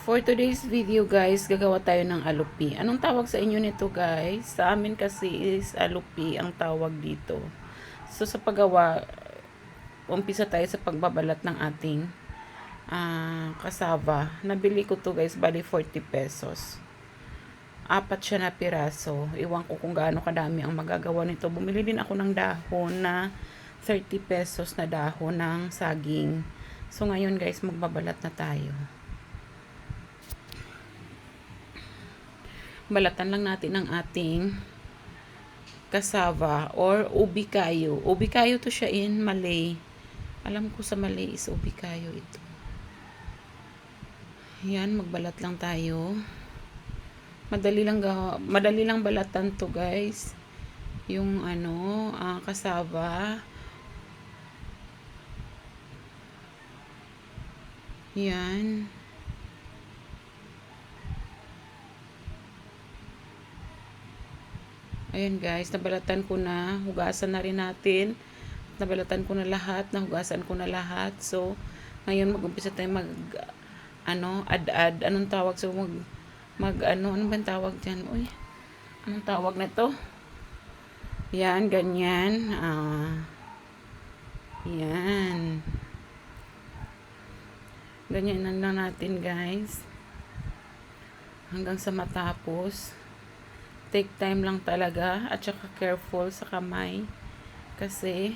For today's video guys, gagawa tayo ng alupi. Anong tawag sa inyo nito guys? Sa amin kasi is alupi ang tawag dito. So sa paggawa, umpisa tayo sa pagbabalat ng ating kasava. Nabili ko to guys, bali 40 pesos. Apat siya na piraso. Iwan ko kung gaano kadami ang magagawa nito. Bumili din ako ng dahon na 30 pesos na dahon ng saging. So ngayon guys, magbabalat na tayo. Balatan lang natin ang ating cassava or ubi kayo. Ubi kayo to siya in Malay. Alam ko sa Malay is ubi kayo ito. Yan, magbalat lang tayo. Madali lang balatan to guys. Yung cassava. Yan. Ayan guys, nabalatan ko na. Hugasan na rin natin. Nabalatan ko na lahat. Nahugasan ko na lahat. So, ngayon mag-umpisa tayo add-add. Anong tawag? So, ano ba tawag dyan? Uy, anong tawag na to? Yan, ganyan. Yan. Ganyan lang natin guys. Hanggang sa matapos. Take time lang talaga at saka careful sa kamay kasi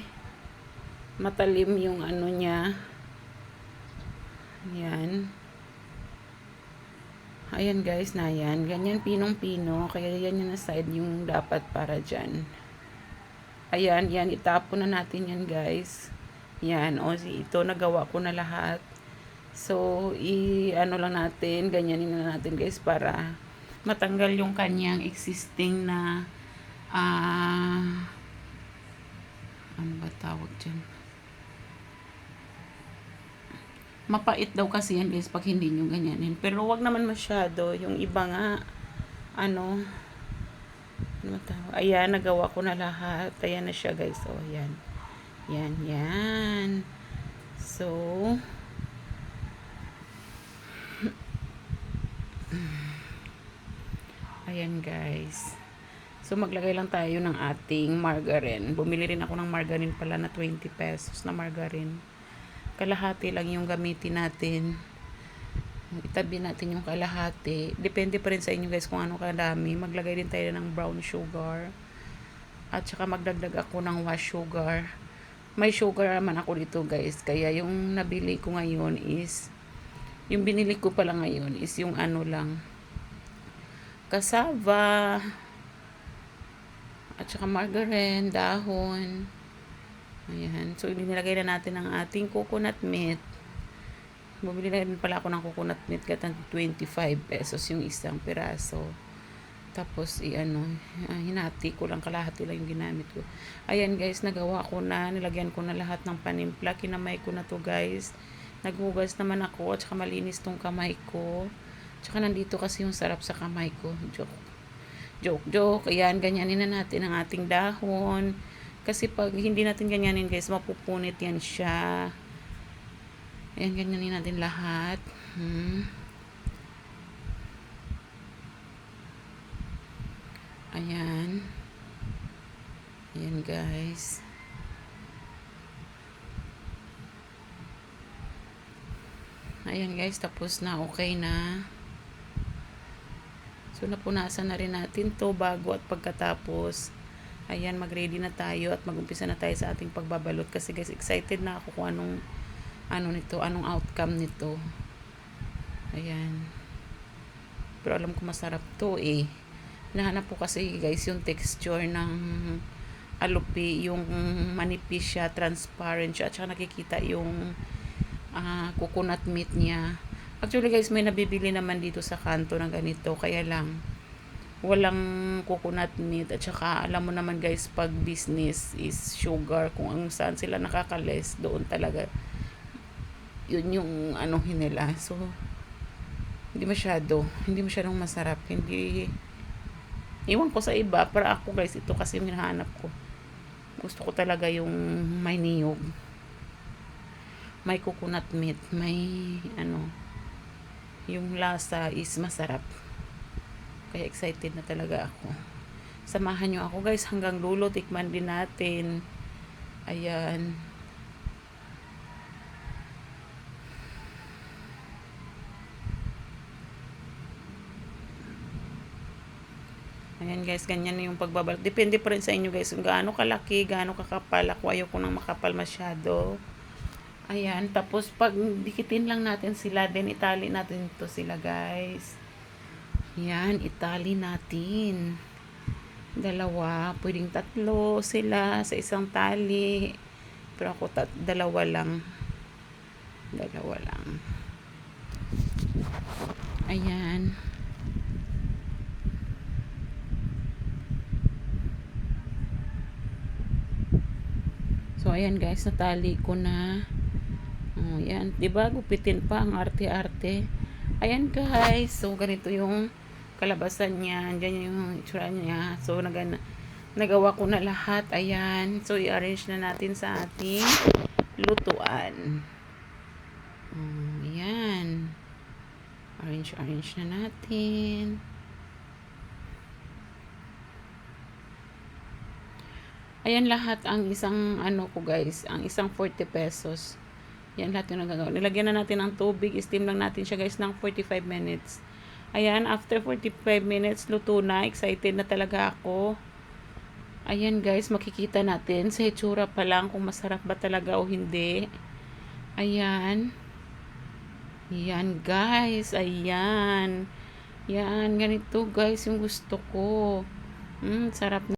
matalim yung niya. Yan. Ayan guys, na yan. Ganyan pinong-pino. Kaya yan yung side yung dapat para dyan. Ayan, yan. Itapon na natin yan guys. Yan. O, ito nagawa ko na lahat. So, lang natin. Ganyanin na natin guys para matanggal yung kanyang existing na ano ba tawag dyan? Mapait daw kasi yan guys pag hindi nyo ganyanin. Pero wag naman masyado. Yung iba nga ano tawag? Ayan, nagawa ko na lahat. Ayan na siya guys. O, yan. Yan. So, ayan guys. So maglagay lang tayo ng ating margarine. Bumili rin ako ng margarine pala na 20 pesos na margarine. Kalahati lang yung gamitin natin. Itabi natin yung kalahati. Depende pa rin sa inyo guys kung ano kadami. Maglagay din tayo ng brown sugar. At saka magdagdag ako ng wash sugar. May sugar naman ako dito guys. Kaya yung nabili ko ngayon is yung binili ko pala ngayon is yung lang cassava at saka margarine, dahon. Ayan. So, nilagay na natin ang ating coconut meat. Bumili na rin pala ako ng coconut meat kaya 25 pesos yung isang piraso. Tapos, hinati ko lang, kalahati lang yung ginamit ko. Ayan guys, nagawa ko na. Nilagyan ko na lahat ng panimpla. Kinamay ko na to guys. Naghugas naman ako at saka malinis tong kamay ko. Tsaka nandito kasi yung sarap sa kamay ko. Joke. Ayan, ganyanin na natin ang ating dahon. Kasi pag hindi natin ganyanin guys, mapupunit yan siya. Ayan, ganyanin natin lahat. Ayan. Ayan guys. Ayan guys, tapos na. Okay na. So, napunasan na rin natin to bago at pagkatapos. Ayan, mag-ready na tayo at mag-umpisa na tayo sa ating pagbabalot. Kasi guys, excited na ako kung anong outcome nito. Ayan. Pero alam ko masarap to eh. Nahanap ko kasi guys yung texture ng alupi. Yung manipis siya, transparent siya. At saka nakikita yung coconut meat niya. Actually guys, may nabibili naman dito sa kanto ng ganito. Kaya lang, walang coconut meat. At saka, alam mo naman guys, pag business is sugar. Kung ang saan sila nakakales, doon talaga. Yun yung nila. So, hindi masyadong masarap. Iwan ko sa iba. Para ako guys, ito kasi yung hinahanap ko. Gusto ko talaga yung may niyog. May coconut meat. May yung lasa is masarap. Kaya excited na talaga ako. Samahan nyo ako guys hanggang dulo, tikman din natin. Ayan. Ayan guys, ganyan yung pagbabalot. Depende pa rin sa inyo guys kung gaano kalaki, gaano kakapal. Ako ayoko nang makapal masyado. Ayan, tapos pag dikitin lang natin sila, then itali natin to sila guys. Ayan, itali natin. Dalawa, pwedeng tatlo sila sa isang tali. Pero ako dalawa lang. Dalawa lang. Ayan. So, ayan guys, natali ko na. Oh, ayan. Diba, gupitin pa ang arte-arte. Ayan guys. So, ganito yung kalabasan niya. Diyan yung itsura niya. So, nagawa ko na lahat. Ayan. So, i-arrange na natin sa ating lutuan. Ayan. Arrange na natin. Ayan lahat ang isang ko guys, ang isang 40 pesos. Yan lahat yung nagagawa. Nilagyan na natin ng tubig, steam lang natin siya guys ng 45 minutes. Ayan, after 45 minutes, luto na. Excited na talaga ako. Ayan guys, makikita natin sa itsura pa lang kung masarap ba talaga o hindi. Ayan. Ayan guys, ayan. Yan, ganito guys yung gusto ko. Sarap na.